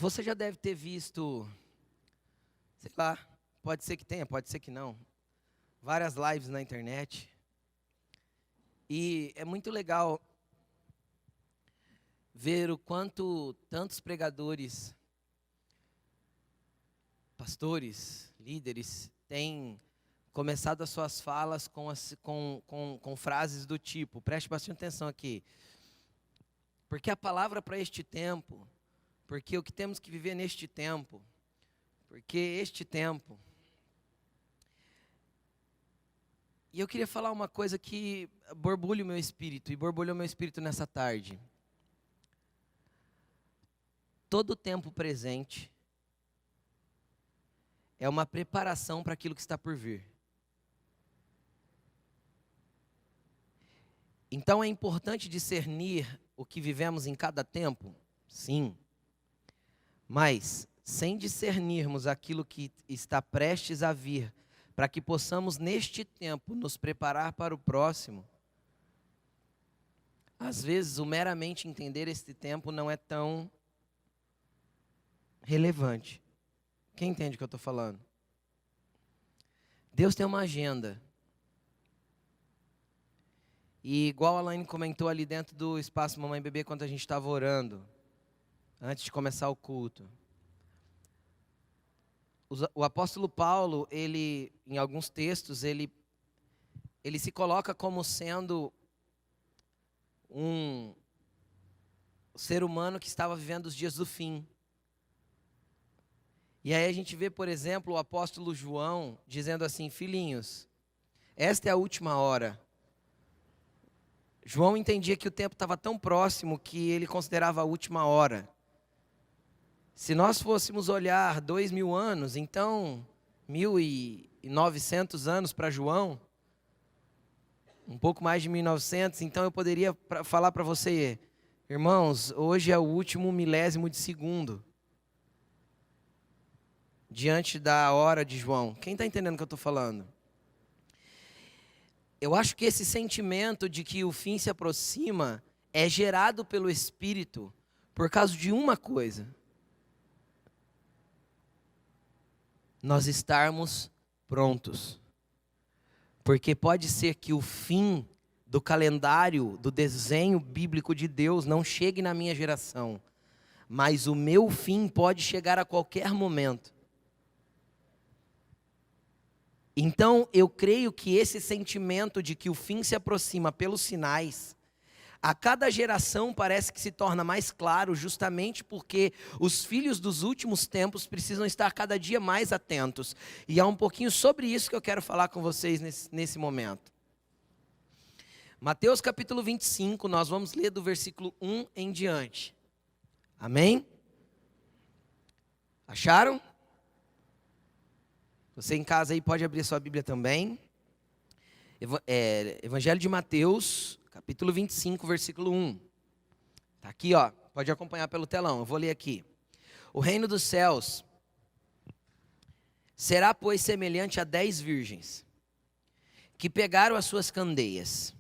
Você já deve ter visto, sei lá, pode ser que tenha, pode ser que não, várias lives na internet. E é muito legal ver o quanto tantos pregadores, pastores, líderes, têm começado as suas falas com frases do tipo, preste bastante atenção aqui, porque a palavra para este tempo, porque o que temos que viver neste tempo, porque este tempo. E eu queria falar uma coisa que borbulha o meu espírito, e borbulhou meu espírito nessa tarde. Todo o tempo presente é uma preparação para aquilo que está por vir. Então é importante discernir o que vivemos em cada tempo? Sim. Mas, sem discernirmos aquilo que está prestes a vir, para que possamos neste tempo nos preparar para o próximo, às vezes o meramente entender este tempo não é tão relevante. Quem entende o que eu estou falando? Deus tem uma agenda. E igual a Laine comentou ali dentro do espaço Mamãe e Bebê, quando a gente estava orando, antes de começar o culto. O apóstolo Paulo, ele, em alguns textos, ele se coloca como sendo um ser humano que estava vivendo os dias do fim. E aí a gente vê, por exemplo, o apóstolo João dizendo assim: filhinhos, esta é a última hora. João entendia que o tempo estava tão próximo que ele considerava a última hora. Se nós fôssemos olhar 2000 anos, então 1900 anos para João, um pouco mais de 1900, então eu poderia falar para você, irmãos, hoje é o último milésimo de segundo, diante da hora de João. Quem está entendendo o que eu estou falando? Eu acho que esse sentimento de que o fim se aproxima é gerado pelo Espírito por causa de uma coisa: nós estarmos prontos. Porque pode ser que o fim do calendário, do desenho bíblico de Deus não chegue na minha geração, mas o meu fim pode chegar a qualquer momento. Então, eu creio que esse sentimento de que o fim se aproxima pelos sinais, a cada geração parece que se torna mais claro, justamente porque os filhos dos últimos tempos precisam estar cada dia mais atentos. E há um pouquinho sobre isso que eu quero falar com vocês nesse momento. Mateus capítulo 25, nós vamos ler do versículo 1 em diante. Amém? Acharam? Você em casa aí pode abrir sua Bíblia também. Evangelho de Mateus, capítulo 25, versículo 1. Está aqui, ó. Pode acompanhar pelo telão. Eu vou ler aqui. O reino dos céus será, pois, semelhante a 10 virgens, que pegaram as suas candeias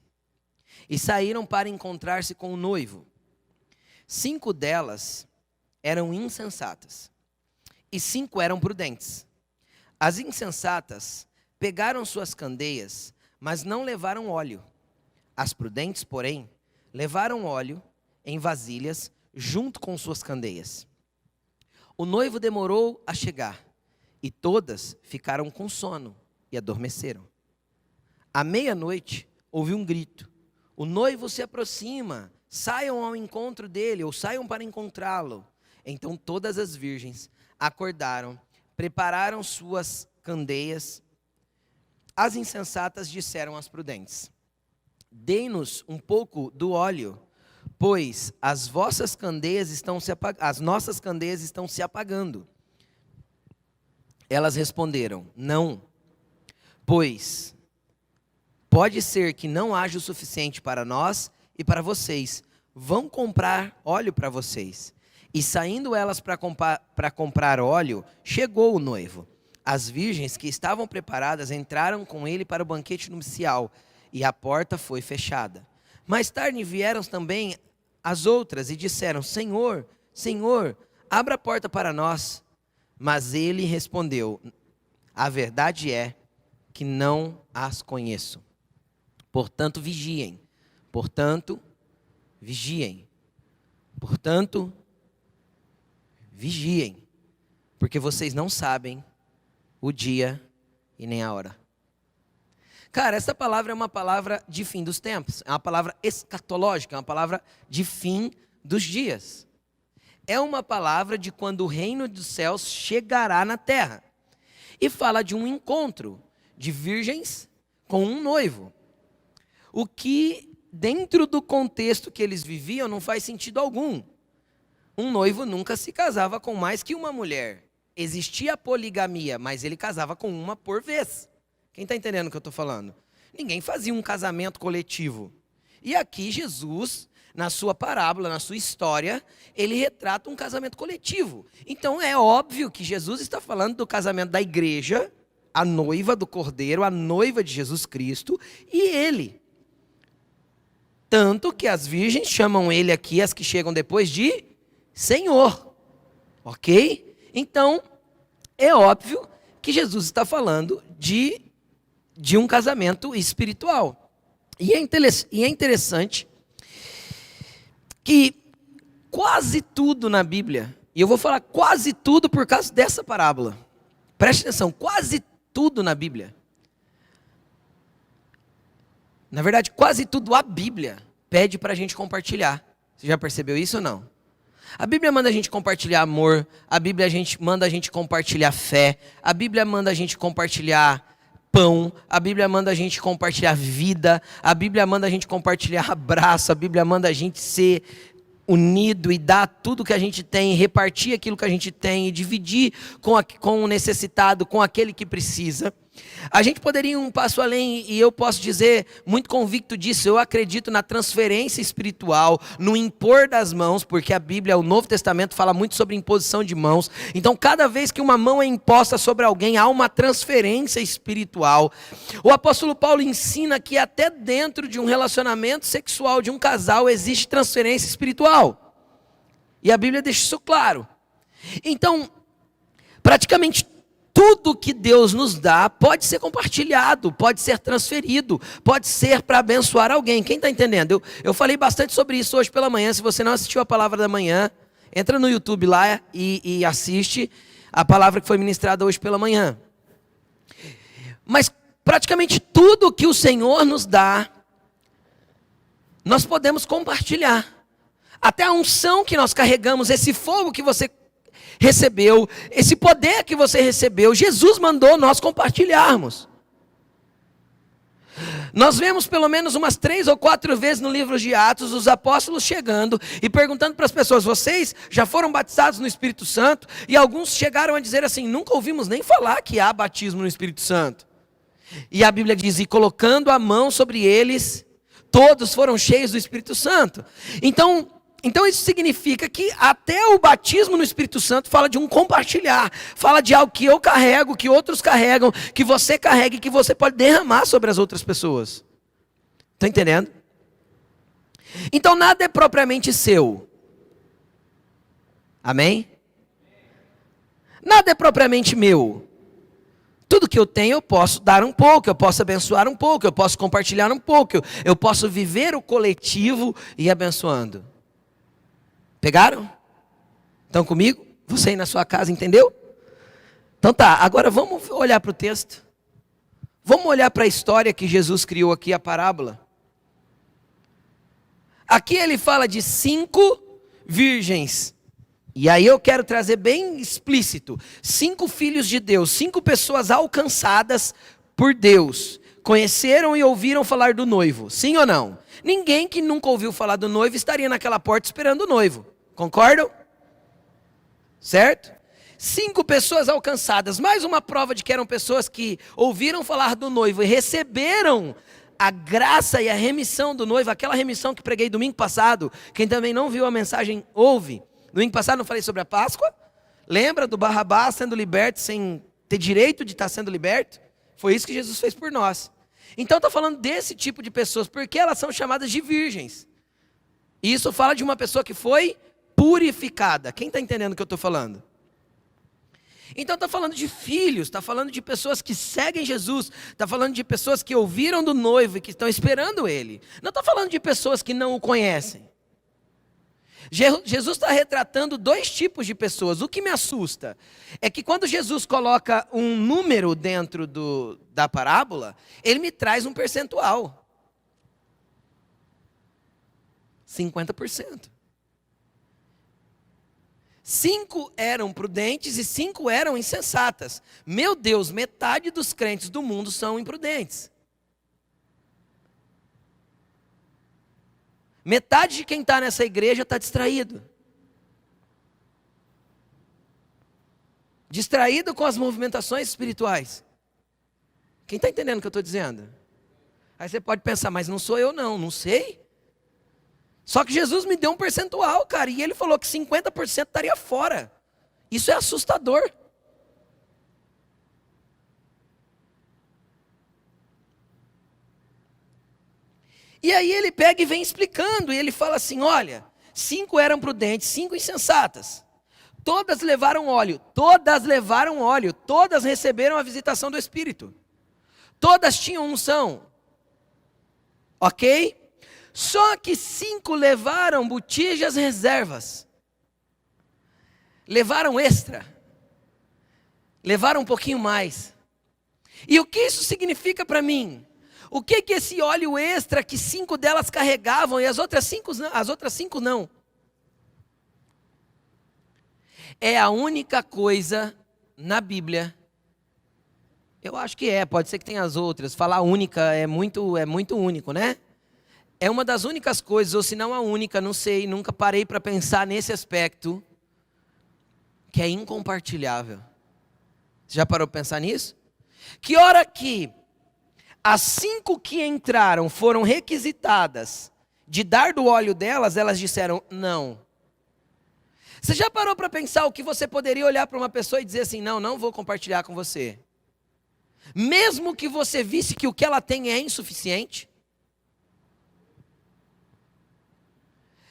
e saíram para encontrar-se com o noivo. 5 delas eram insensatas e 5 eram prudentes. As insensatas pegaram suas candeias, mas não levaram óleo. As prudentes, porém, levaram óleo em vasilhas junto com suas candeias. O noivo demorou a chegar, e todas ficaram com sono e adormeceram. À meia-noite, houve um grito: o noivo se aproxima, saiam ao encontro dele, ou saiam para encontrá-lo. Então todas as virgens acordaram, prepararam suas candeias. As insensatas disseram às prudentes: dê-nos um pouco do óleo, pois as vossas candeias as nossas candeias estão se apagando. Elas responderam: não, pois pode ser que não haja o suficiente para nós e para vocês. Vão comprar óleo para vocês. E saindo elas para comprar óleo, chegou o noivo. As virgens que estavam preparadas entraram com ele para o banquete nupcial, e a porta foi fechada. Mais tarde vieram também as outras e disseram: Senhor, Senhor, abra a porta para nós. Mas ele respondeu: a verdade é que não as conheço. Portanto, vigiem. Portanto, vigiem. Portanto, vigiem. Porque vocês não sabem o dia e nem a hora. Cara, essa palavra é uma palavra de fim dos tempos. É uma palavra escatológica, é uma palavra de fim dos dias. É uma palavra de quando o reino dos céus chegará na terra. E fala de um encontro de virgens com um noivo. O que, dentro do contexto que eles viviam, não faz sentido algum. Um noivo nunca se casava com mais que uma mulher. Existia a poligamia, mas ele casava com uma por vez. Quem está entendendo o que eu estou falando? Ninguém fazia um casamento coletivo. E aqui Jesus, na sua parábola, na sua história, ele retrata um casamento coletivo. Então é óbvio que Jesus está falando do casamento da igreja, a noiva do Cordeiro, a noiva de Jesus Cristo, e ele. Tanto que as virgens chamam ele aqui, as que chegam depois, de Senhor. Ok? Então, é óbvio que Jesus está falando de um casamento espiritual. E é interessante que quase tudo na Bíblia, e eu vou falar quase tudo por causa dessa parábola. Preste atenção, quase tudo na Bíblia. Na verdade, quase tudo a Bíblia pede para a gente compartilhar. Você já percebeu isso ou não? A Bíblia manda a gente compartilhar amor, a Bíblia manda a gente compartilhar fé, a Bíblia manda a gente compartilhar pão, a Bíblia manda a gente compartilhar vida, a Bíblia manda a gente compartilhar abraço, a Bíblia manda a gente ser unido e dar tudo que a gente tem, repartir aquilo que a gente tem e dividir com o necessitado, com aquele que precisa. A gente poderia ir um passo além, e eu posso dizer, muito convicto disso, eu acredito na transferência espiritual, no impor das mãos, porque a Bíblia, o Novo Testamento, fala muito sobre imposição de mãos. Então, cada vez que uma mão é imposta sobre alguém, há uma transferência espiritual. O apóstolo Paulo ensina que até dentro de um relacionamento sexual de um casal, existe transferência espiritual. E a Bíblia deixa isso claro. Então, praticamente tudo que Deus nos dá pode ser compartilhado, pode ser transferido, pode ser para abençoar alguém. Quem está entendendo? Eu falei bastante sobre isso hoje pela manhã. Se você não assistiu a palavra da manhã, entra no YouTube lá e assiste a palavra que foi ministrada hoje pela manhã. Mas praticamente tudo que o Senhor nos dá, nós podemos compartilhar. Até a unção que nós carregamos, esse fogo que você recebeu, esse poder que você recebeu, Jesus mandou nós compartilharmos. Nós vemos pelo menos umas 3 ou 4 vezes no livro de Atos, os apóstolos chegando e perguntando para as pessoas: vocês já foram batizados no Espírito Santo? E alguns chegaram a dizer assim: nunca ouvimos nem falar que há batismo no Espírito Santo. E a Bíblia diz: e colocando a mão sobre eles, todos foram cheios do Espírito Santo. Então isso significa que até o batismo no Espírito Santo fala de um compartilhar, fala de algo que eu carrego, que outros carregam, que você carrega e que você pode derramar sobre as outras pessoas. Está entendendo? Então nada é propriamente seu. Amém? Nada é propriamente meu. Tudo que eu tenho eu posso dar um pouco, eu posso abençoar um pouco, eu posso compartilhar um pouco, eu posso viver o coletivo e abençoando. Pegaram? Estão comigo? Você aí na sua casa, entendeu? Então tá, agora vamos olhar para o texto. Vamos olhar para a história que Jesus criou aqui, a parábola. Aqui ele fala de 5 virgens. E aí eu quero trazer bem explícito. 5 filhos de Deus, 5 pessoas alcançadas por Deus. Conheceram e ouviram falar do noivo, sim ou não? Ninguém que nunca ouviu falar do noivo estaria naquela porta esperando o noivo. Concordam? Certo? 5 pessoas alcançadas, mais uma prova de que eram pessoas que ouviram falar do noivo e receberam a graça e a remissão do noivo, aquela remissão que preguei domingo passado. Quem também não viu a mensagem, ouve. Domingo passado eu falei sobre a Páscoa. Lembra do Barrabás sendo liberto sem ter direito de estar sendo liberto? Foi isso que Jesus fez por nós. Então estou falando desse tipo de pessoas, porque elas são chamadas de virgens. E isso fala de uma pessoa que foi purificada. Quem está entendendo o que eu estou falando? Então está falando de filhos, está falando de pessoas que seguem Jesus, está falando de pessoas que ouviram do noivo e que estão esperando Ele. Não está falando de pessoas que não o conhecem. Jesus está retratando dois tipos de pessoas. O que me assusta é que quando Jesus coloca um número dentro da parábola, Ele me traz um percentual. 50%. 5 eram prudentes e 5 eram insensatas. Meu Deus, metade dos crentes do mundo são imprudentes. Metade de quem está nessa igreja está distraído. Distraído com as movimentações espirituais. Quem está entendendo o que eu estou dizendo? Aí você pode pensar, mas não sou eu não sei. Só que Jesus me deu um percentual, cara, e Ele falou que 50% estaria fora. Isso é assustador. E aí Ele pega e vem explicando, e Ele fala assim, olha, 5 eram prudentes, 5 insensatas. Todas levaram óleo, todas receberam a visitação do Espírito. Todas tinham unção. Ok? Só que 5 levaram botijas reservas. Levaram extra. Levaram um pouquinho mais. E o que isso significa para mim? O que esse óleo extra que 5 delas carregavam e as outras cinco não? É a única coisa na Bíblia. Eu acho que pode ser que tenha as outras. Falar única é muito único, né? É uma das únicas coisas, ou se não a única, não sei, nunca parei para pensar nesse aspecto, que é incompartilhável. Você já parou para pensar nisso? Que hora que as 5 que entraram foram requisitadas de dar do óleo delas, elas disseram não. Você já parou para pensar o que você poderia olhar para uma pessoa e dizer assim, não vou compartilhar com você. Mesmo que você visse que o que ela tem é insuficiente?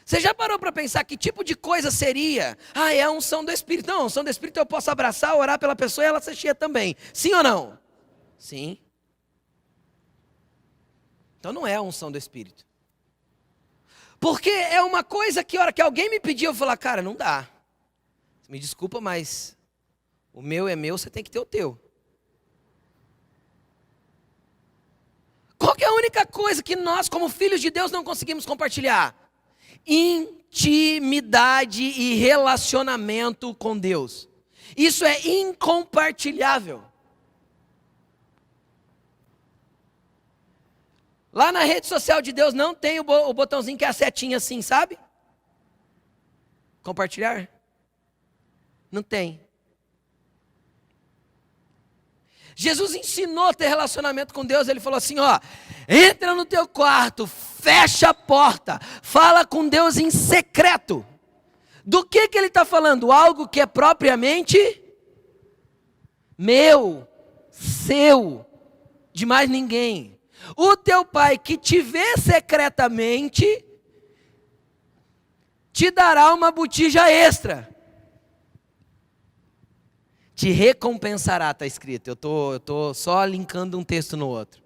Você já parou para pensar que tipo de coisa seria? É a unção do Espírito. Não, a unção do Espírito eu posso abraçar, orar pela pessoa e ela ser cheia também. Sim ou não? Sim. Então não é a unção do Espírito. Porque é uma coisa que a hora que alguém me pedir, eu vou falar, cara, não dá. Me desculpa, mas o meu é meu, você tem que ter o teu. Qual que é a única coisa que nós, como filhos de Deus, não conseguimos compartilhar? Intimidade e relacionamento com Deus. Isso é incompartilhável. Lá na rede social de Deus não tem o botãozinho que é a setinha assim, sabe? Compartilhar? Não tem. Jesus ensinou a ter relacionamento com Deus. Ele falou assim, entra no teu quarto, fecha a porta, fala com Deus em secreto. Do que ele está falando? Algo que é propriamente meu, seu, de mais ninguém. O teu pai que te vê secretamente, te dará uma botija extra. Te recompensará, está escrito. Eu tô só linkando um texto no outro.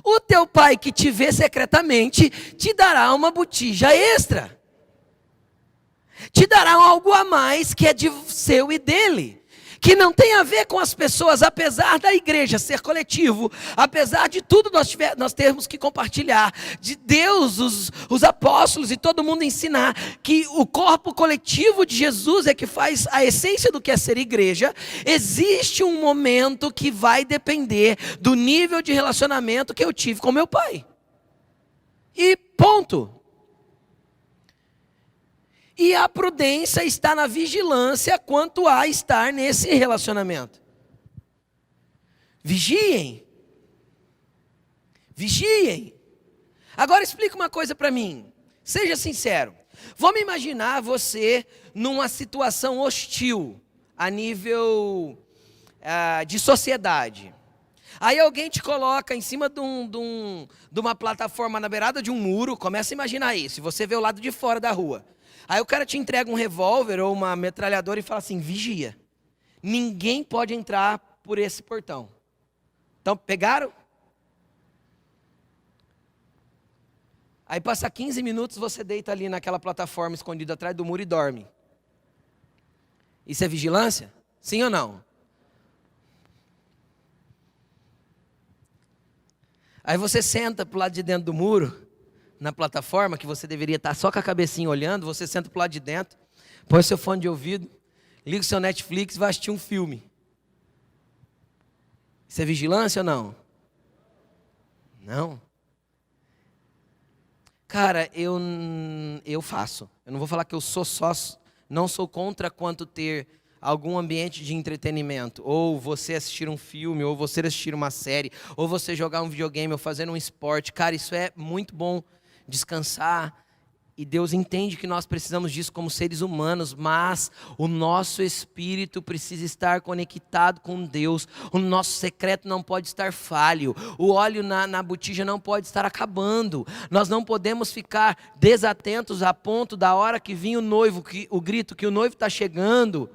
O teu pai que te vê secretamente, te dará uma botija extra. Te dará algo a mais que é de seu e dele. Que não tem a ver com as pessoas, apesar da igreja ser coletivo, apesar de tudo nós termos que compartilhar, de Deus, os apóstolos e todo mundo ensinar, que o corpo coletivo de Jesus é que faz a essência do que é ser igreja, existe um momento que vai depender do nível de relacionamento que eu tive com meu pai. E ponto. E a prudência está na vigilância quanto a estar nesse relacionamento. Vigiem. Vigiem. Agora explica uma coisa para mim. Seja sincero. Vamos imaginar você numa situação hostil a nível de sociedade. Aí alguém te coloca em cima de uma plataforma na beirada de um muro. Começa a imaginar isso. Você vê o lado de fora da rua. Aí o cara te entrega um revólver ou uma metralhadora e fala assim, vigia. Ninguém pode entrar por esse portão. Então, pegaram? Aí passa 15 minutos, você deita ali naquela plataforma escondida atrás do muro e dorme. Isso é vigilância? Sim ou não? Aí você senta pro lado de dentro do muro, na plataforma, que você deveria estar só com a cabecinha olhando, você senta pro lado de dentro, põe seu fone de ouvido, liga o seu Netflix e vai assistir um filme. Isso é vigilância ou não? Não. Cara, eu faço. Eu não vou falar que eu sou sócio, não sou contra quanto ter algum ambiente de entretenimento, ou você assistir um filme, ou você assistir uma série, ou você jogar um videogame, ou fazer um esporte. Cara, isso é muito bom, descansar. E Deus entende que nós precisamos disso como seres humanos, mas o nosso espírito precisa estar conectado com Deus. O nosso secreto não pode estar falho. O óleo na botija não pode estar acabando. Nós não podemos ficar desatentos a ponto da hora que vinha o noivo, o grito que o noivo está chegando,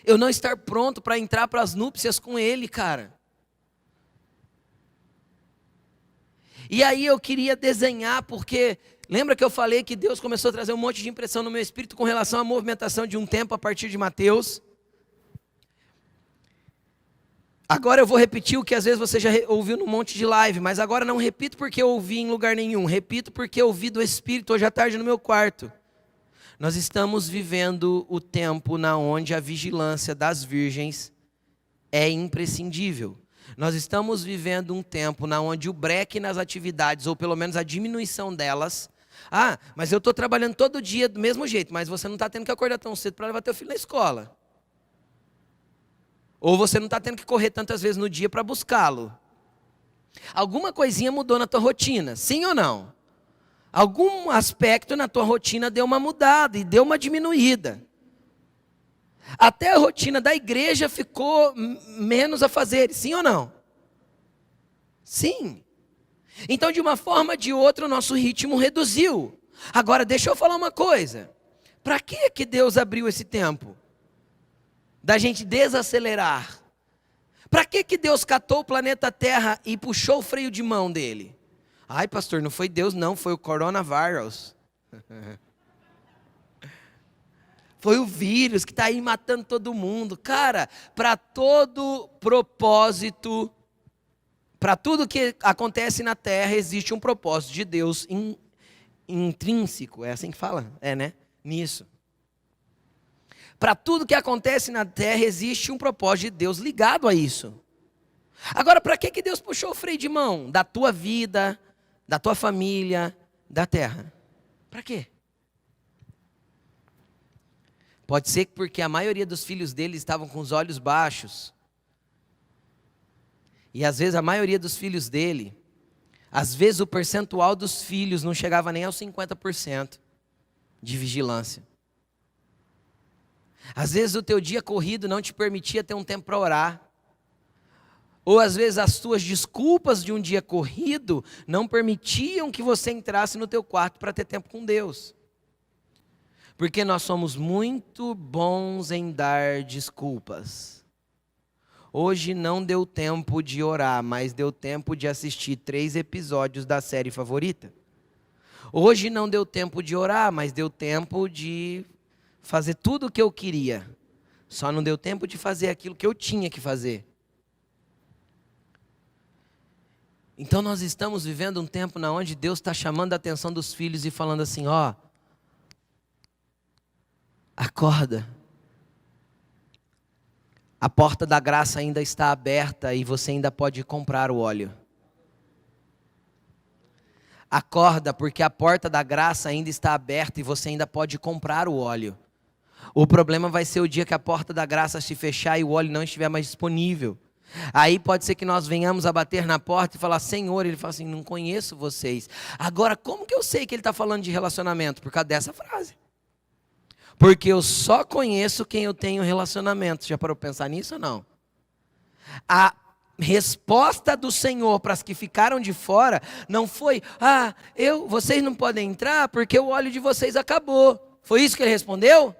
eu não estar pronto para entrar para as núpcias com ele, cara. E aí eu queria desenhar, porque lembra que eu falei que Deus começou a trazer um monte de impressão no meu espírito com relação à movimentação de um tempo a partir de Mateus? Agora eu vou repetir o que às vezes você já ouviu num monte de live, mas agora não repito porque eu ouvi em lugar nenhum, repito porque eu ouvi do Espírito hoje à tarde no meu quarto. Nós estamos vivendo o tempo na onde a vigilância das virgens é imprescindível. Nós estamos vivendo um tempo na onde o breque nas atividades, ou pelo menos a diminuição delas. Ah, mas eu estou trabalhando todo dia do mesmo jeito, mas você não está tendo que acordar tão cedo para levar teu filho na escola. Ou você não está tendo que correr tantas vezes no dia para buscá-lo. Alguma coisinha mudou na tua rotina, sim ou não? Algum aspecto na tua rotina deu uma mudada e deu uma diminuída. Até a rotina da igreja ficou menos a fazer, sim ou não? Sim. Então, de uma forma ou de outra, o nosso ritmo reduziu. Agora, deixa eu falar uma coisa. Para que Deus abriu esse tempo? Da gente desacelerar. Para que Deus catou o planeta Terra e puxou o freio de mão dele? Ai, pastor, não foi Deus não, foi o coronavírus. Foi o vírus que está aí matando todo mundo. Cara, para todo propósito, para tudo que acontece na Terra, existe um propósito de Deus intrínseco. É assim que fala? É, né? Nisso. Para tudo que acontece na Terra, existe um propósito de Deus ligado a isso. Agora, para que Deus puxou o freio de mão da tua vida, da tua família, da Terra? Para quê? Pode ser porque a maioria dos filhos dele estavam com os olhos baixos. E às vezes a maioria dos filhos dele, às vezes o percentual dos filhos não chegava nem aos 50% de vigilância. Às vezes o teu dia corrido não te permitia ter um tempo para orar. Ou às vezes as tuas desculpas de um dia corrido não permitiam que você entrasse no teu quarto para ter tempo com Deus. Porque nós somos muito bons em dar desculpas. Hoje não deu tempo de orar, mas deu tempo de assistir 3 episódios da série favorita. Hoje não deu tempo de orar, mas deu tempo de fazer tudo o que eu queria. Só não deu tempo de fazer aquilo que eu tinha que fazer. Então nós estamos vivendo um tempo onde Deus está chamando a atenção dos filhos e falando assim, ó, acorda. A porta da graça ainda está aberta e você ainda pode comprar o óleo. Acorda, porque a porta da graça ainda está aberta e você ainda pode comprar o óleo. O problema vai ser o dia que a porta da graça se fechar e o óleo não estiver mais disponível. Aí pode ser que nós venhamos a bater na porta e falar, Senhor, ele fala assim, não conheço vocês. Agora, como que eu sei que ele está falando de relacionamento? Por causa dessa frase. Porque eu só conheço quem eu tenho relacionamento. Já parou para pensar nisso ou não? resposta do Senhor para as que ficaram de fora não foi: vocês não podem entrar porque o óleo de vocês acabou. Foi isso que ele respondeu?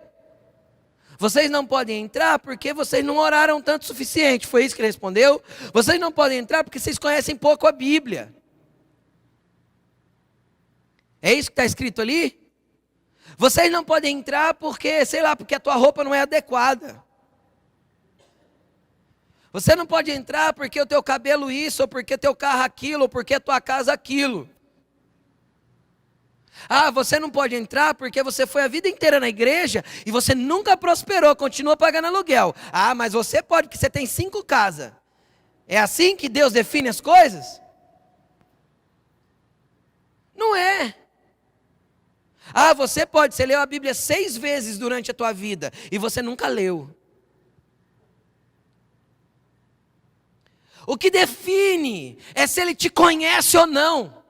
Vocês não podem entrar porque vocês não oraram tanto o suficiente. Foi isso que ele respondeu? Vocês não podem entrar porque vocês conhecem pouco a Bíblia. É isso que está escrito ali? Vocês não podem entrar porque, porque a tua roupa não é adequada. Você não pode entrar porque o teu cabelo isso, ou porque o teu carro aquilo, ou porque a tua casa aquilo. Você não pode entrar porque você foi a vida inteira na igreja e você nunca prosperou, continua pagando aluguel. Mas você pode porque você tem 5 casas. É assim que Deus define as coisas? Não é. Você pode, você leu a Bíblia 6 vezes durante a tua vida e você nunca leu. O que define é se ele te conhece ou não.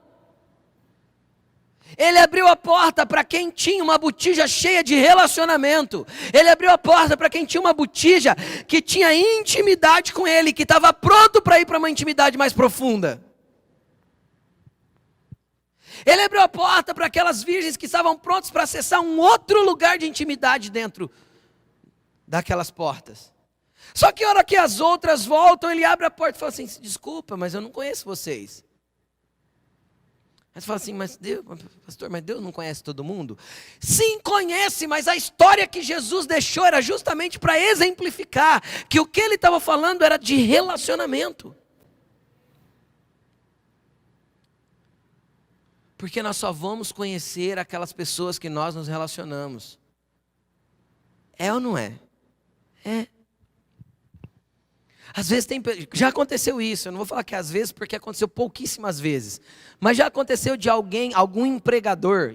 Ele abriu a porta para quem tinha uma botija cheia de relacionamento. Ele abriu a porta para quem tinha uma botija que tinha intimidade com ele, que estava pronto para ir para uma intimidade mais profunda. Ele abriu a porta para aquelas virgens que estavam prontas para acessar um outro lugar de intimidade dentro daquelas portas. Só que a hora que as outras voltam, ele abre a porta e fala assim: desculpa, mas eu não conheço vocês. Aí você fala assim: mas Deus, pastor, mas Deus não conhece todo mundo? Sim, conhece, mas a história que Jesus deixou era justamente para exemplificar que o que ele estava falando era de relacionamento. Porque nós só vamos conhecer aquelas pessoas que nós nos relacionamos. É ou não é? É. Às vezes já aconteceu isso, eu não vou falar que às vezes porque aconteceu pouquíssimas vezes, mas já aconteceu de algum empregador,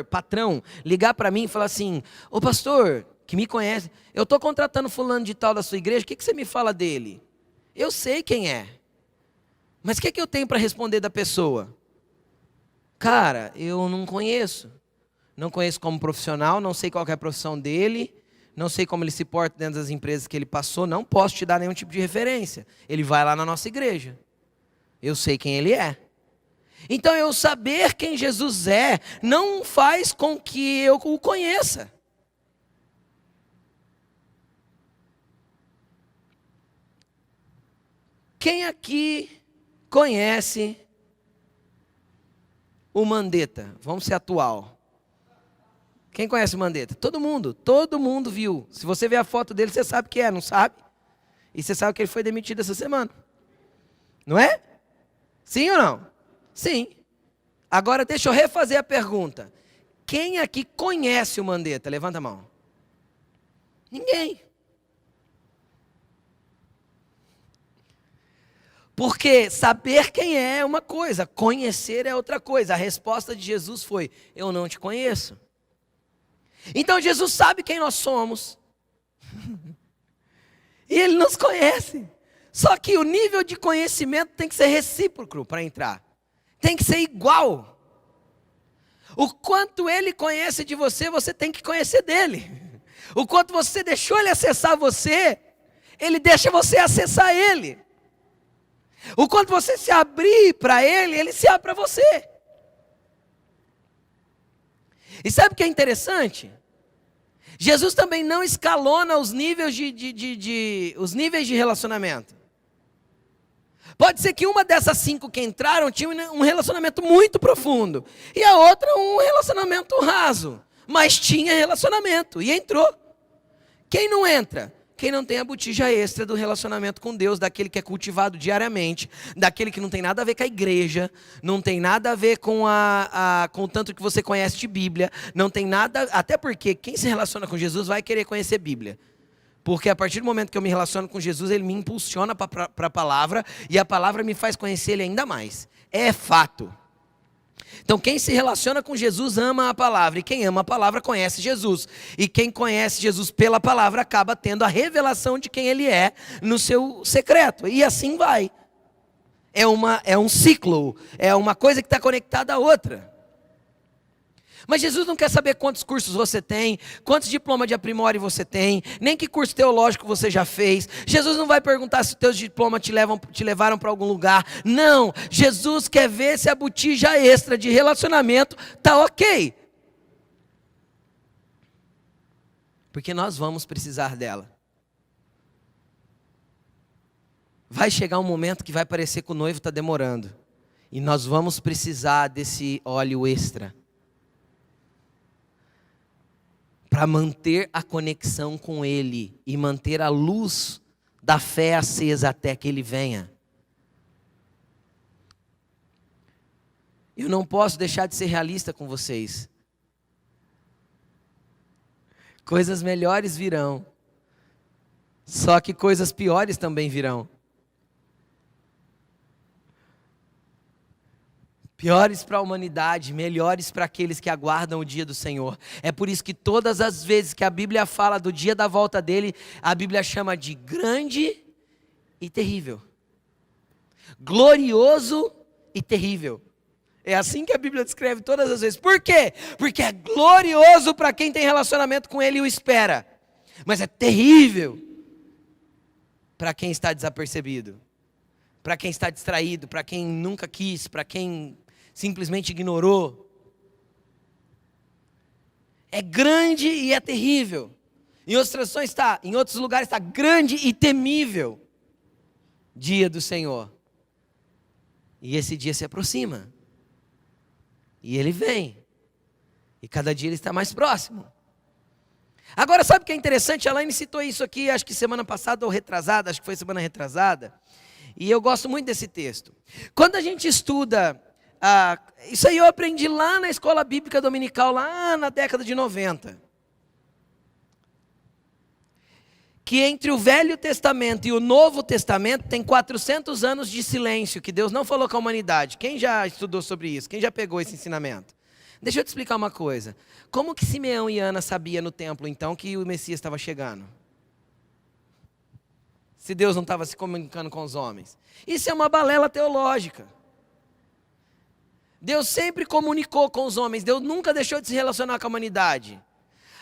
patrão, ligar para mim e falar assim: ô pastor, que me conhece, eu estou contratando fulano de tal da sua igreja, o que você me fala dele? Eu sei quem é, mas o que eu tenho para responder da pessoa? Cara, eu não conheço como profissional, não sei qual que é a profissão dele, não sei como ele se porta dentro das empresas que ele passou, não posso te dar nenhum tipo de referência. Ele vai lá na nossa igreja. Eu sei quem ele é. Então eu saber quem Jesus é, não faz com que eu o conheça. Quem aqui conhece o Mandetta? Vamos ser atual. Quem conhece o Mandetta? Todo mundo viu. Se você ver a foto dele, você sabe que é, não sabe? E você sabe que ele foi demitido essa semana. Não é? Sim ou não? Sim. Agora deixa eu refazer a pergunta. Quem aqui conhece o Mandetta? Levanta a mão. Ninguém. Porque saber quem é uma coisa, conhecer é outra coisa. A resposta de Jesus foi: eu não te conheço. Então Jesus sabe quem nós somos. E Ele nos conhece. Só que o nível de conhecimento tem que ser recíproco para entrar. Tem que ser igual. O quanto Ele conhece de você, você tem que conhecer dele. O quanto você deixou Ele acessar você, Ele deixa você acessar Ele. O quanto você se abrir para Ele, Ele se abre para você. E sabe o que é interessante? Jesus também não escalona os níveis de relacionamento. Pode ser que uma dessas 5 que entraram tinha um relacionamento muito profundo. E a outra um relacionamento raso. Mas tinha relacionamento e entrou. Quem não entra? Quem não tem a botija extra do relacionamento com Deus, daquele que é cultivado diariamente, daquele que não tem nada a ver com a igreja, não tem nada a ver com o tanto que você conhece de Bíblia, não tem nada, até porque quem se relaciona com Jesus vai querer conhecer Bíblia. Porque a partir do momento que eu me relaciono com Jesus, Ele me impulsiona para a palavra, e a palavra me faz conhecer Ele ainda mais. É fato. Então quem se relaciona com Jesus ama a palavra, e quem ama a palavra conhece Jesus, e quem conhece Jesus pela palavra acaba tendo a revelação de quem Ele é no seu secreto, e assim vai. É um ciclo, é uma coisa que está conectada à outra. Mas Jesus não quer saber quantos cursos você tem, quantos diplomas de aprimore você tem, nem que curso teológico você já fez. Jesus não vai perguntar se os teus diplomas te levaram para algum lugar. Não, Jesus quer ver se a botija extra de relacionamento está ok. Porque nós vamos precisar dela. Vai chegar um momento que vai parecer que o noivo está demorando. E nós vamos precisar desse óleo extra. Para manter a conexão com Ele e manter a luz da fé acesa até que Ele venha. Eu não posso deixar de ser realista com vocês. Coisas melhores virão, só que coisas piores também virão. Piores para a humanidade, melhores para aqueles que aguardam o dia do Senhor. É por isso que todas as vezes que a Bíblia fala do dia da volta dele, a Bíblia chama de grande e terrível. Glorioso e terrível. É assim que a Bíblia descreve todas as vezes. Por quê? Porque é glorioso para quem tem relacionamento com Ele e o espera. Mas é terrível para quem está desapercebido. Para quem está distraído, para quem nunca quis, para quem simplesmente ignorou. É grande e é terrível. Em outras traduções está, em outros lugares está grande e temível. Dia do Senhor. E esse dia se aproxima. E ele vem. E cada dia ele está mais próximo. Agora, sabe o que é interessante? A Elaine citou isso aqui, acho que semana passada ou retrasada, acho que foi semana retrasada. E eu gosto muito desse texto. Quando a gente estuda, isso aí eu aprendi lá na escola bíblica dominical, lá na década de 90. Que entre o Velho Testamento e o Novo Testamento tem 400 anos de silêncio, que Deus não falou com a humanidade. Quem já estudou sobre isso? Quem já pegou esse ensinamento? Deixa eu te explicar uma coisa. Como que Simeão e Ana sabiam no templo, então, que o Messias estava chegando? Se Deus não estava se comunicando com os homens. Isso é uma balela teológica. Deus sempre comunicou com os homens. Deus nunca deixou de se relacionar com a humanidade.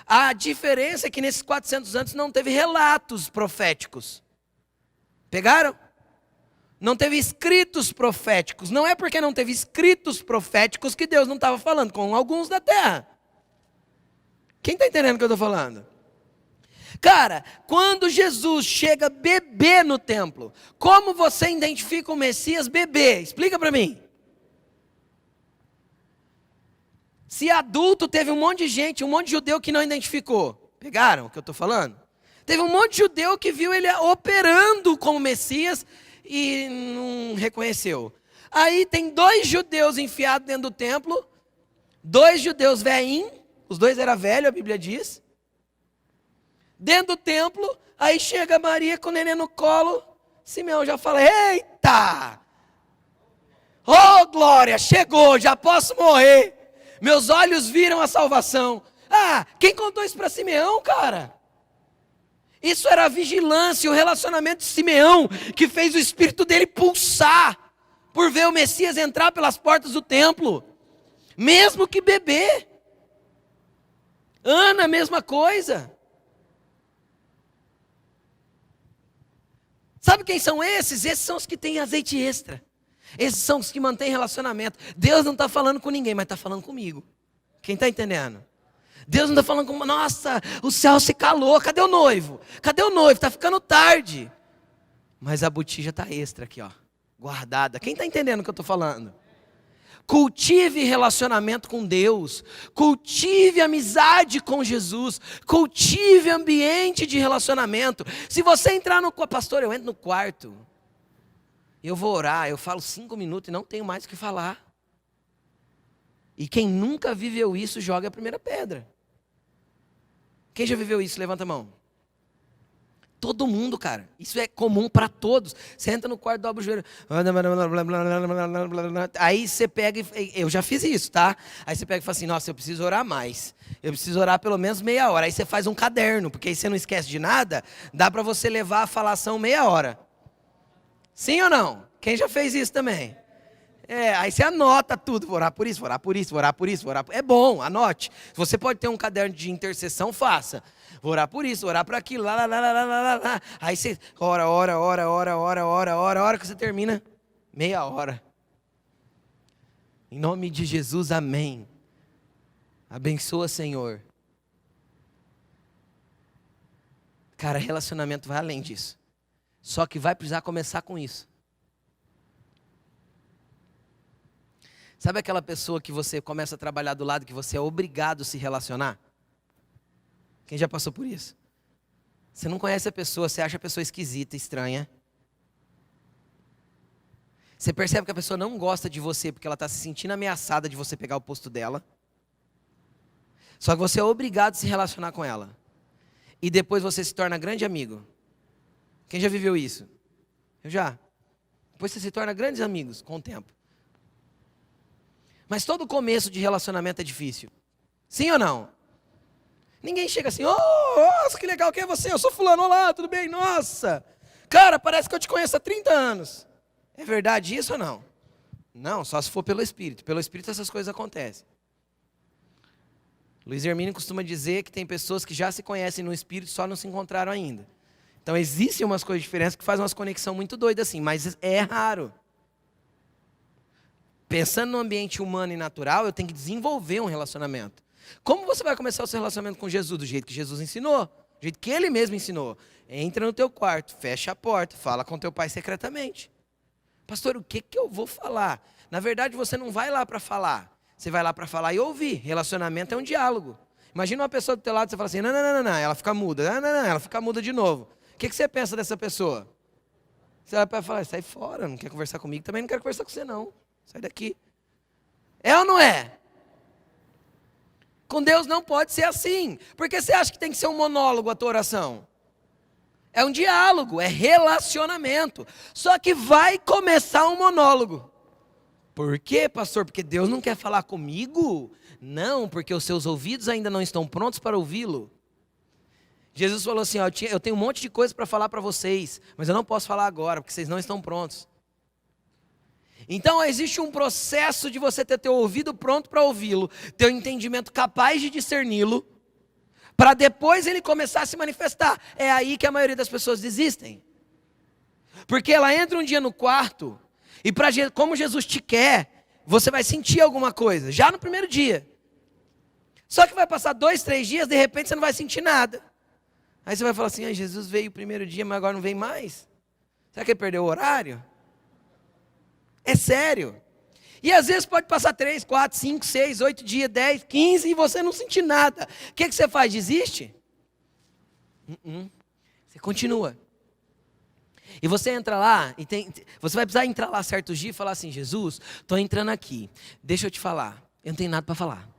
A diferença é que nesses 400 anos não teve relatos proféticos. Pegaram? Não teve escritos proféticos. Não é porque não teve escritos proféticos que Deus não estava falando com alguns da terra. Quem está entendendo o que eu estou falando? Cara, quando Jesus chega bebê no templo, como você identifica o Messias bebê? Explica para mim. Se adulto, teve um monte de gente, um monte de judeu que não identificou. Pegaram o que eu estou falando? Teve um monte de judeu que viu ele operando como Messias e não reconheceu. Aí tem 2 judeus enfiados dentro do templo, 2 judeus velhinhos, os 2 eram velhos, a Bíblia diz. Dentro do templo, aí chega Maria com o neném no colo, Simeão já fala, eita! Oh glória, chegou, já posso morrer. Meus olhos viram a salvação. Ah, quem contou isso para Simeão, cara? Isso era a vigilância, o relacionamento de Simeão, que fez o espírito dele pulsar, por ver o Messias entrar pelas portas do templo, mesmo que bebê. Ana, mesma coisa. Sabe quem são esses? Esses são os que têm azeite extra. Esses são os que mantêm relacionamento. Deus não está falando com ninguém, mas está falando comigo. Quem está entendendo? Deus não está falando com... Nossa, o céu se calou. Cadê o noivo? Cadê o noivo? Está ficando tarde. Mas a botija está extra aqui, ó, guardada. Quem está entendendo o que eu estou falando? Cultive relacionamento com Deus. Cultive amizade com Jesus. Cultive ambiente de relacionamento. Se você entrar no... Pastor, eu entro no quarto. Eu vou orar, eu falo 5 minutos e não tenho mais o que falar. E quem nunca viveu isso, joga a primeira pedra. Quem já viveu isso? Levanta a mão. Todo mundo, cara. Isso é comum para todos. Você entra no quarto, dobra o joelho. Aí você pega e... Eu já fiz isso, tá? Aí você pega e fala assim, nossa, eu preciso orar mais. Eu preciso orar pelo menos meia hora. Aí você faz um caderno, porque aí você não esquece de nada. Dá para você levar a falação meia hora. Sim ou não? Quem já fez isso também? Aí você anota tudo, vou orar por isso, vou orar por isso, vou orar por isso, vou orar por... É bom, anote. Se você pode ter um caderno de intercessão, faça. Vou orar por isso, vou orar por aquilo, lá, lá, lá, lá, lá, lá, lá. Aí você ora, hora que você termina, meia hora. Em nome de Jesus, amém. Abençoa, Senhor. Cara, relacionamento vai além disso. Só que vai precisar começar com isso. Sabe aquela pessoa que você começa a trabalhar do lado, que você é obrigado a se relacionar? Quem já passou por isso? Você não conhece a pessoa, você acha a pessoa esquisita, estranha. Você percebe que a pessoa não gosta de você porque ela está se sentindo ameaçada de você pegar o posto dela. Só que você é obrigado a se relacionar com ela. E depois você se torna grande amigo. Quem já viveu isso? Eu já. Depois você se torna grandes amigos com o tempo. Mas todo começo de relacionamento é difícil. Sim ou não? Ninguém chega assim, nossa, que legal, quem é você? Eu sou fulano, olá, tudo bem? Nossa, cara, parece que eu te conheço há 30 anos. É verdade isso ou não? Não, só se for pelo Espírito. Pelo Espírito essas coisas acontecem. Luiz Hermínio costuma dizer que tem pessoas que já se conhecem no Espírito, só não se encontraram ainda. Então existem umas coisas diferentes que fazem umas conexões muito doidas assim, mas é raro. Pensando no ambiente humano e natural, eu tenho que desenvolver um relacionamento. Como você vai começar o seu relacionamento com Jesus? Do jeito que Jesus ensinou, do jeito que Ele mesmo ensinou. Entra no teu quarto, fecha a porta, fala com teu pai secretamente. Pastor, o que eu vou falar? Na verdade, você não vai lá para falar. Você vai lá para falar e ouvir. Relacionamento é um diálogo. Imagina uma pessoa do teu lado, você fala assim, não, ela fica muda. Não, ela fica muda de novo. O que você pensa dessa pessoa? Você vai para falar, sai fora, não quer conversar comigo, também não quero conversar com você não. Sai daqui. É ou não é? Com Deus não pode ser assim. Por que você acha que tem que ser um monólogo a tua oração? É um diálogo, é relacionamento. Só que vai começar um monólogo. Por quê, pastor? Porque Deus não quer falar comigo? Não, porque os seus ouvidos ainda não estão prontos para ouvi-lo. Jesus falou assim, eu tenho um monte de coisa para falar para vocês, mas eu não posso falar agora, porque vocês não estão prontos. Então existe um processo de você ter teu ouvido pronto para ouvi-lo, teu entendimento capaz de discerni-lo, para depois ele começar a se manifestar. É aí que a maioria das pessoas desistem. Porque ela entra um dia no quarto, e como Jesus te quer, você vai sentir alguma coisa, já no primeiro dia. Só que vai passar 2, 3 dias, de repente você não vai sentir nada. Aí você vai falar assim, Jesus veio o primeiro dia, mas agora não vem mais. Será que ele perdeu o horário? É sério. E às vezes pode passar 3, 4, 5, 6, 8 dias, 10, 15 e você não sentir nada. O que você faz? Desiste? Você continua. E você entra lá, você vai precisar entrar lá certos dias e falar assim, Jesus, estou entrando aqui, deixa eu te falar, eu não tenho nada para falar.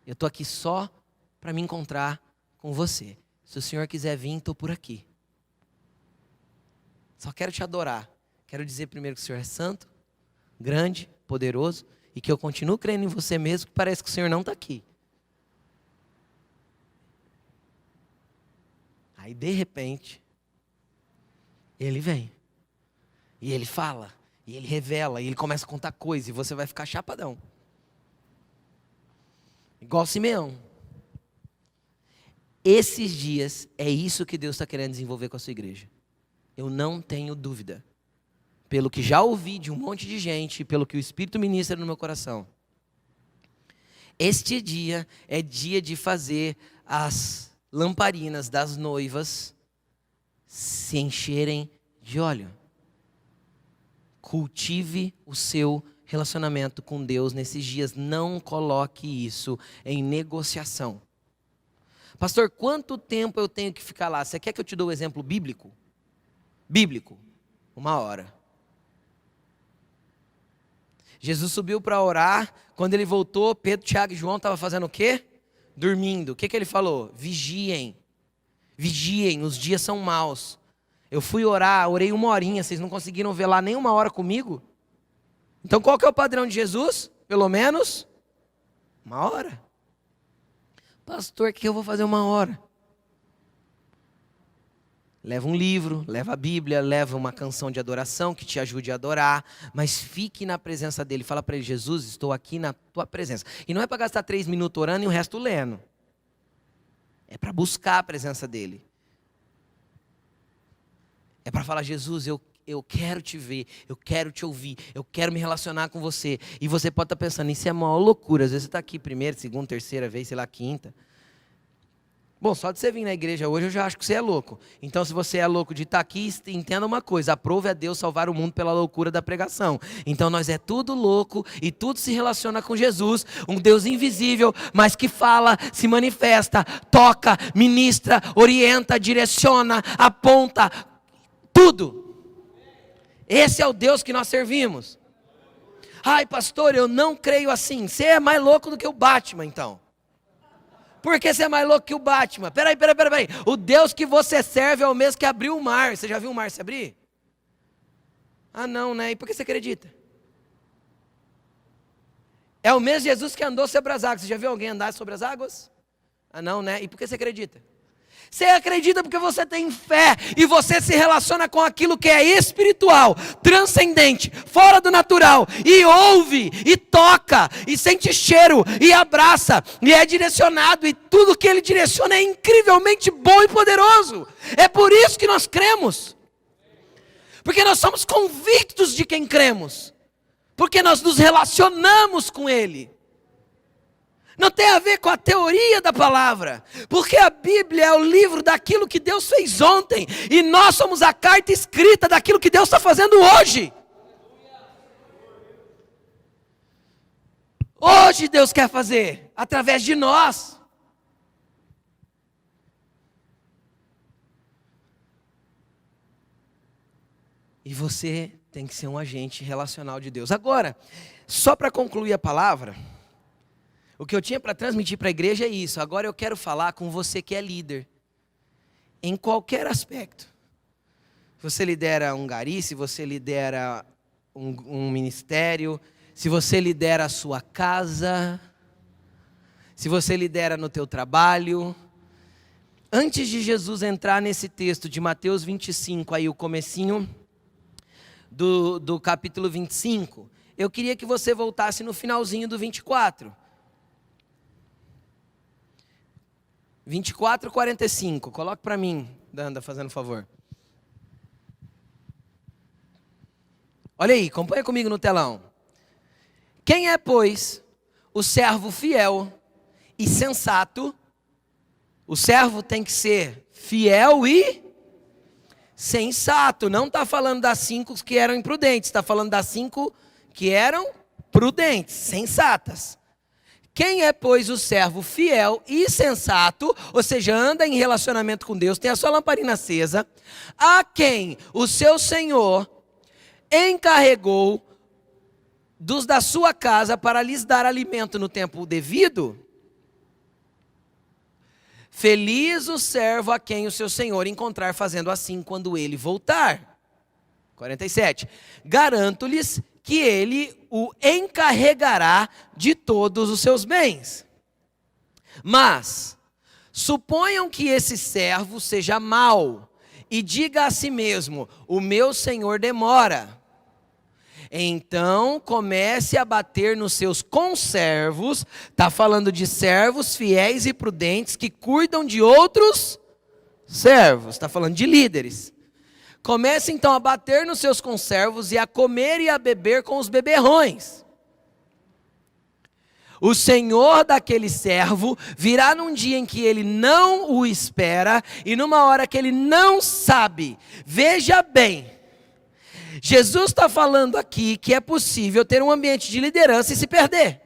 Eu estou aqui só para me encontrar com você. Se o Senhor quiser vir, estou por aqui. Só quero te adorar. Quero dizer primeiro que o Senhor é santo, grande, poderoso, e que eu continuo crendo em você mesmo, que parece que o Senhor não está aqui. Aí, de repente, Ele vem, e Ele fala, e Ele revela, e Ele começa a contar coisas, e você vai ficar chapadão. Igual Simeão. Esses dias, é isso que Deus está querendo desenvolver com a sua igreja. Eu não tenho dúvida. Pelo que já ouvi de um monte de gente, pelo que o Espírito ministra no meu coração. Este dia é dia de fazer as lamparinas das noivas se encherem de óleo. Cultive o seu relacionamento com Deus nesses dias. Não coloque isso em negociação. Pastor, quanto tempo eu tenho que ficar lá? Você quer que eu te dê um exemplo bíblico? Bíblico. 1 hora. Jesus subiu para orar, quando ele voltou, Pedro, Tiago e João estavam fazendo o quê? Dormindo. O que ele falou? Vigiem, vigiem, os dias são maus. Eu fui orar, orei 1 horinha, vocês não conseguiram velar nem 1 hora comigo? Então qual que é o padrão de Jesus? Pelo menos 1 hora. Pastor, o que eu vou fazer 1 hora? Leva um livro, leva a Bíblia, leva uma canção de adoração que te ajude a adorar, mas fique na presença dele. Fala para ele: Jesus, estou aqui na tua presença. E não é para gastar 3 minutos orando e o resto lendo. É para buscar a presença dele. É para falar: Jesus, eu quero te ver, eu quero te ouvir, eu quero me relacionar com você. E você pode estar pensando: isso é uma loucura. Às vezes você está aqui primeira, segunda, terceira vez, sei lá, quinta. Bom, só de você vir na igreja hoje eu já acho que você é louco. Então, se você é louco de estar aqui, entenda uma coisa: aprove a Deus salvar o mundo pela loucura da pregação. Então, nós é tudo louco e tudo se relaciona com Jesus, um Deus invisível, mas que fala, se manifesta, toca, ministra, orienta, direciona, aponta, tudo. Esse é o Deus que nós servimos. Ai, pastor, eu não creio assim. Você é mais louco do que o Batman, então. Por que você é mais louco que o Batman? Peraí. O Deus que você serve é o mesmo que abriu o mar. Você já viu o mar se abrir? Ah, não, né? E por que você acredita? É o mesmo Jesus que andou sobre as águas. Você já viu alguém andar sobre as águas? Ah, não, né? E por que você acredita? Você acredita porque você tem fé e você se relaciona com aquilo que é espiritual, transcendente, fora do natural, e ouve, e toca, e sente cheiro, e abraça, e é direcionado, e tudo que ele direciona é incrivelmente bom e poderoso. É por isso que nós cremos, porque nós somos convictos de quem cremos, porque nós nos relacionamos com ele. Não tem a ver com a teoria da palavra, porque a Bíblia é o livro daquilo que Deus fez ontem, e nós somos a carta escrita daquilo que Deus está fazendo hoje. Hoje Deus quer fazer, através de nós. E você tem que ser um agente relacional de Deus. Agora, só para concluir a palavra, o que eu tinha para transmitir para a igreja é isso. Agora eu quero falar com você que é líder, em qualquer aspecto. Você lidera um gari, se você lidera um ministério, se você lidera a sua casa, se você lidera no teu trabalho. Antes de Jesus entrar nesse texto de Mateus 25, aí o comecinho do capítulo 25, eu queria que você voltasse no finalzinho do 24. 24:45, coloque para mim, Danda, fazendo favor. Olha aí, acompanha comigo no telão. Quem é, pois, o servo fiel e sensato? O servo tem que ser fiel e sensato. Não está falando das 5 que eram imprudentes, está falando das 5 que eram prudentes, sensatas. Quem é, pois, o servo fiel e sensato, ou seja, anda em relacionamento com Deus, tem a sua lamparina acesa, a quem o seu Senhor encarregou dos da sua casa para lhes dar alimento no tempo devido? Feliz o servo a quem o seu Senhor encontrar fazendo assim quando ele voltar. 47. Garanto-lhes que ele o encarregará de todos os seus bens. Mas suponham que esse servo seja mau e diga a si mesmo: o meu senhor demora. Então comece a bater nos seus conservos. Está falando de servos fiéis e prudentes que cuidam de outros servos. Está falando de líderes. Comece então a bater nos seus conservos e a comer e a beber com os beberrões. O senhor daquele servo virá num dia em que ele não o espera e numa hora que ele não sabe. Veja bem, Jesus está falando aqui que é possível ter um ambiente de liderança e se perder.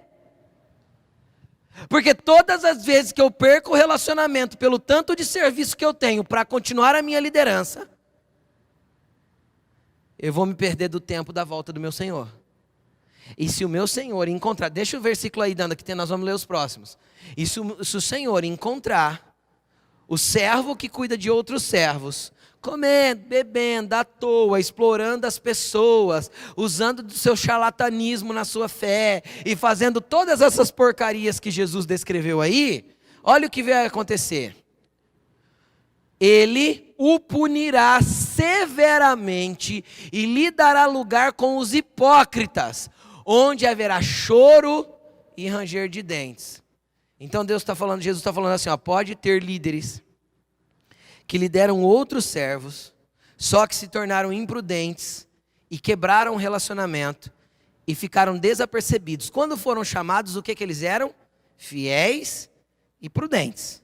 Porque todas as vezes que eu perco o relacionamento pelo tanto de serviço que eu tenho para continuar a minha liderança, eu vou me perder do tempo da volta do meu Senhor. E se o meu Senhor encontrar, deixa o versículo aí, Danda, que nós vamos ler os próximos. E se o Senhor encontrar o servo que cuida de outros servos, comendo, bebendo, à toa, explorando as pessoas, usando do seu charlatanismo na sua fé, e fazendo todas essas porcarias que Jesus descreveu aí, olha o que vai acontecer. ele o punirá severamente e lhe dará lugar com os hipócritas, onde haverá choro e ranger de dentes. Então Jesus está falando assim, ó, pode ter líderes que lideram outros servos, só que se tornaram imprudentes e quebraram o relacionamento e ficaram desapercebidos. Quando foram chamados, o que eles eram? Fiéis e prudentes.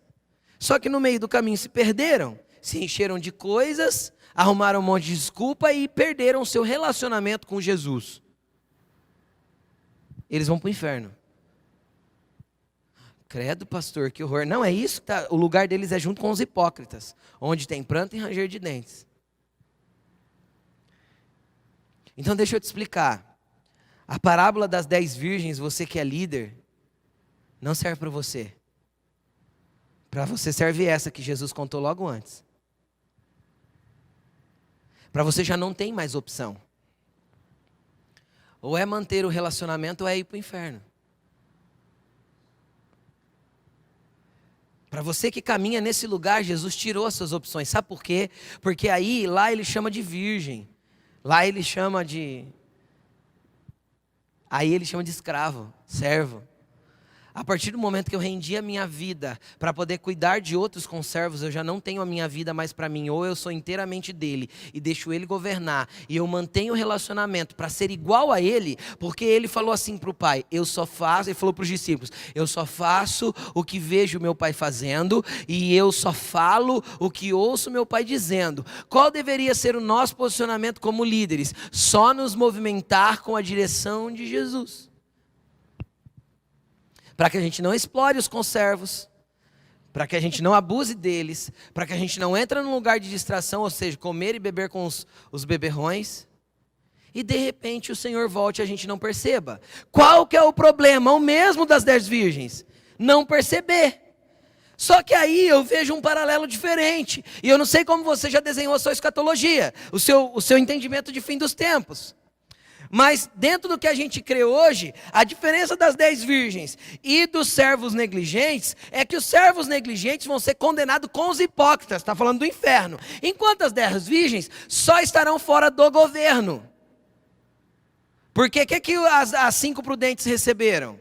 Só que no meio do caminho se perderam, se encheram de coisas, arrumaram um monte de desculpa e perderam o seu relacionamento com Jesus. Eles vão para o inferno. Credo, pastor, que horror. Não, é isso que tá, o lugar deles é junto com os hipócritas, onde tem pranto e ranger de dentes. Então deixa eu te explicar. A parábola das 10 virgens, você que é líder, não serve para você. Para você serve essa que Jesus contou logo antes. Para você já não tem mais opção. Ou é manter o relacionamento ou é ir para o inferno. Para você que caminha nesse lugar, Jesus tirou as suas opções. Sabe por quê? Porque lá ele chama de virgem. Lá ele chama de... Aí ele chama de escravo, servo. A partir do momento que eu rendi a minha vida para poder cuidar de outros conservos, eu já não tenho a minha vida mais para mim. Ou eu sou inteiramente dele e deixo ele governar. E eu mantenho o relacionamento para ser igual a ele. Porque ele falou assim para o pai, ele falou para os discípulos, eu só faço o que vejo meu pai fazendo. E eu só falo o que ouço meu pai dizendo. Qual deveria ser o nosso posicionamento como líderes? Só nos movimentar com a direção de Jesus. Para que a gente não explore os conservos, para que a gente não abuse deles, para que a gente não entre num lugar de distração, ou seja, comer e beber com os beberrões, e de repente o Senhor volte e a gente não perceba. Qual que é o problema? O mesmo das 10 virgens, não perceber. Só que aí eu vejo um paralelo diferente, e eu não sei como você já desenhou a sua escatologia, o seu entendimento de fim dos tempos. Mas dentro do que a gente crê hoje, a diferença das 10 virgens e dos servos negligentes é que os servos negligentes vão ser condenados com os hipócritas, está falando do inferno. Enquanto as 10 virgens só estarão fora do governo. Porque o que as 5 prudentes receberam?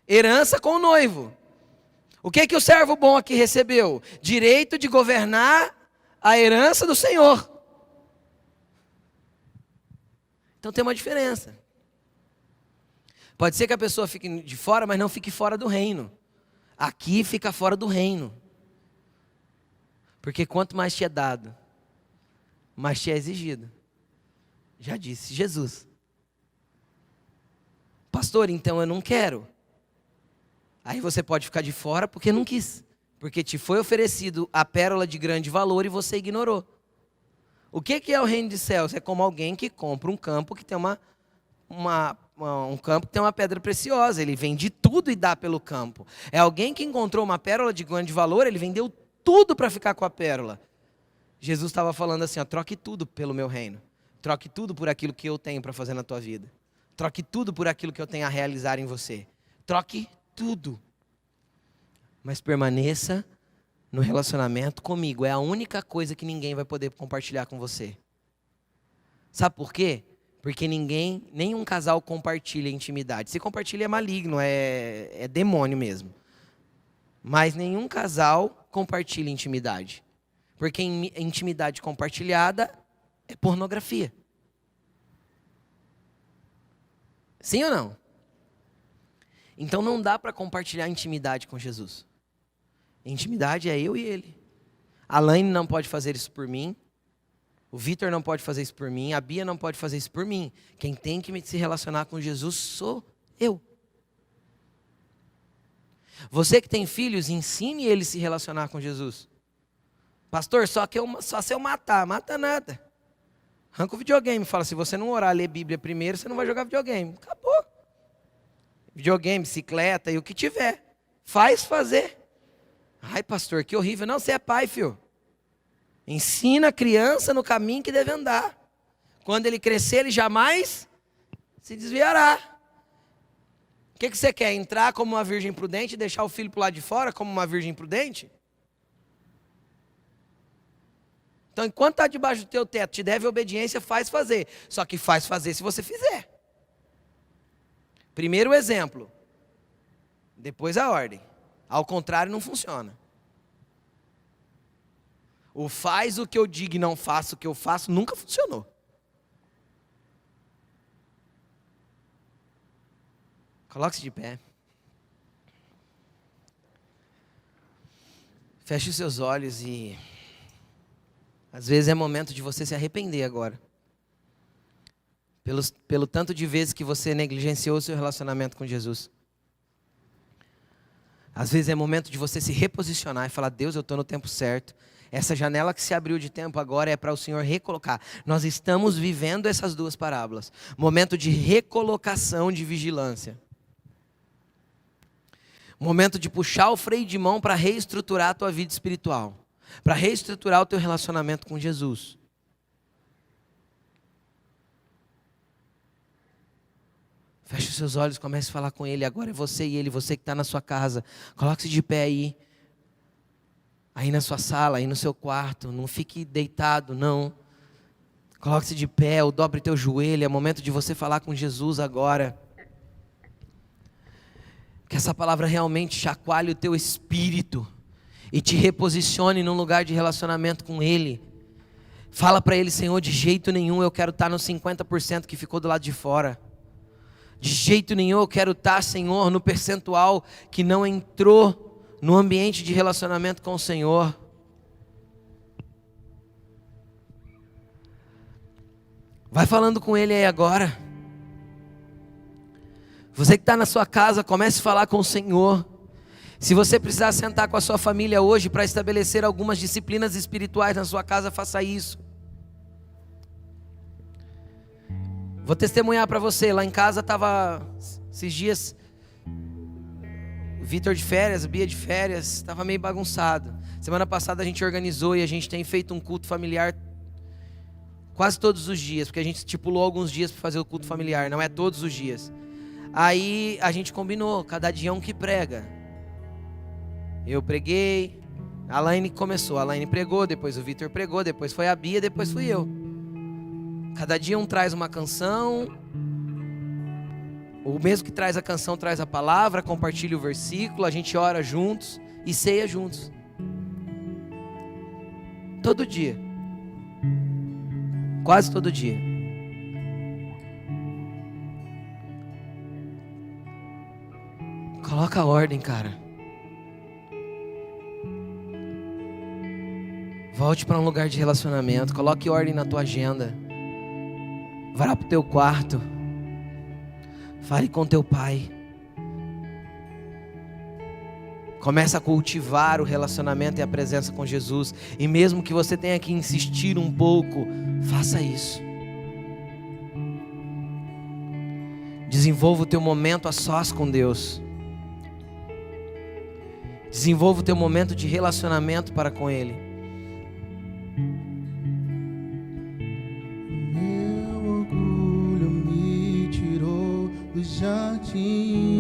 Herança com o noivo. O que o servo bom aqui recebeu? Direito de governar a herança do Senhor. Então tem uma diferença. Pode ser que a pessoa fique de fora, mas não fique fora do reino. Aqui fica fora do reino. Porque quanto mais te é dado, mais te é exigido. Já disse Jesus. Pastor, então eu não quero. Aí você pode ficar de fora porque não quis. Porque te foi oferecido a pérola de grande valor e você ignorou. O que é o reino de céus? É como alguém que compra um campo que tem um campo que tem uma pedra preciosa. Ele vende tudo e dá pelo campo. É alguém que encontrou uma pérola de grande valor, ele vendeu tudo para ficar com a pérola. Jesus estava falando assim, ó, troque tudo pelo meu reino. Troque tudo por aquilo que eu tenho para fazer na tua vida. Troque tudo por aquilo que eu tenho a realizar em você. Troque tudo. Mas permaneça no relacionamento comigo. É a única coisa que ninguém vai poder compartilhar com você. Sabe por quê? Porque nenhum casal compartilha intimidade. Se compartilha é maligno, é demônio mesmo. Mas nenhum casal compartilha intimidade. Porque intimidade compartilhada é pornografia. Sim ou não? Então não dá para compartilhar intimidade com Jesus. Intimidade é eu e ele. A Laine não pode fazer isso por mim. O Vitor não pode fazer isso por mim. A Bia não pode fazer isso por mim. Quem tem que se relacionar com Jesus sou eu. Você que tem filhos, ensine eles a se relacionar com Jesus. Pastor, só se eu matar, mata nada. Arranca o videogame. Fala, se você não orar, ler Bíblia primeiro, você não vai jogar videogame. Acabou. Videogame, bicicleta e o que tiver. Faz fazer. Ai, pastor, que horrível. Não, você é pai, filho. Ensina a criança no caminho que deve andar. Quando ele crescer, ele jamais se desviará. O que você quer? Entrar como uma virgem prudente e deixar o filho para o lado de fora como uma virgem prudente? Então, enquanto está debaixo do teu teto, te deve obediência, faz fazer. Só que faz fazer se você fizer. Primeiro o exemplo, depois a ordem. Ao contrário, não funciona. O faz o que eu digo e não faço o que eu faço nunca funcionou. Coloque-se de pé. Feche os seus olhos e... às vezes é momento de você se arrepender agora. Pelo tanto de vezes que você negligenciou o seu relacionamento com Jesus. Às vezes é momento de você se reposicionar e falar: Deus, eu estou no tempo certo. Essa janela que se abriu de tempo agora é para o Senhor recolocar. Nós estamos vivendo essas duas parábolas. Momento de recolocação de vigilância. Momento de puxar o freio de mão para reestruturar a tua vida espiritual. Para reestruturar o teu relacionamento com Jesus. Feche os seus olhos, comece a falar com Ele. Agora é você e Ele, você que está na sua casa. Coloque-se de pé aí. Aí na sua sala, aí no seu quarto. Não fique deitado, não. Coloque-se de pé, ou dobre teu joelho. É momento de você falar com Jesus agora. Que essa palavra realmente chacoalhe o teu espírito. E te reposicione num lugar de relacionamento com Ele. Fala para Ele: Senhor, de jeito nenhum eu quero estar nos 50% que ficou do lado de fora. De jeito nenhum eu quero estar, Senhor, no percentual que não entrou no ambiente de relacionamento com o Senhor. Vai falando com Ele aí agora. Você que está na sua casa, comece a falar com o Senhor. Se você precisar sentar com a sua família hoje para estabelecer algumas disciplinas espirituais na sua casa, faça isso. Vou testemunhar para você, lá em casa estava, esses dias, o Vitor de férias, a Bia de férias, estava meio bagunçado. Semana passada a gente organizou e a gente tem feito um culto familiar quase todos os dias, porque a gente estipulou alguns dias para fazer o culto familiar, não é todos os dias. Aí a gente combinou, cada dia um que prega. Eu preguei, a Laine começou, a Laine pregou, depois o Vitor pregou, depois foi a Bia, depois fui eu. Cada dia um traz uma canção, o mesmo que traz a canção traz a palavra, compartilha o versículo, a gente ora juntos e ceia juntos. Todo dia. Quase todo dia. Coloca a ordem, cara. Volte para um lugar de relacionamento, coloque ordem na tua agenda. Vá para o teu quarto. Fale com teu pai. Comece a cultivar o relacionamento e a presença com Jesus. E mesmo que você tenha que insistir um pouco, faça isso. Desenvolva o teu momento a sós com Deus. Desenvolva o teu momento de relacionamento para com Ele. Meu orgulho me tirou do jardim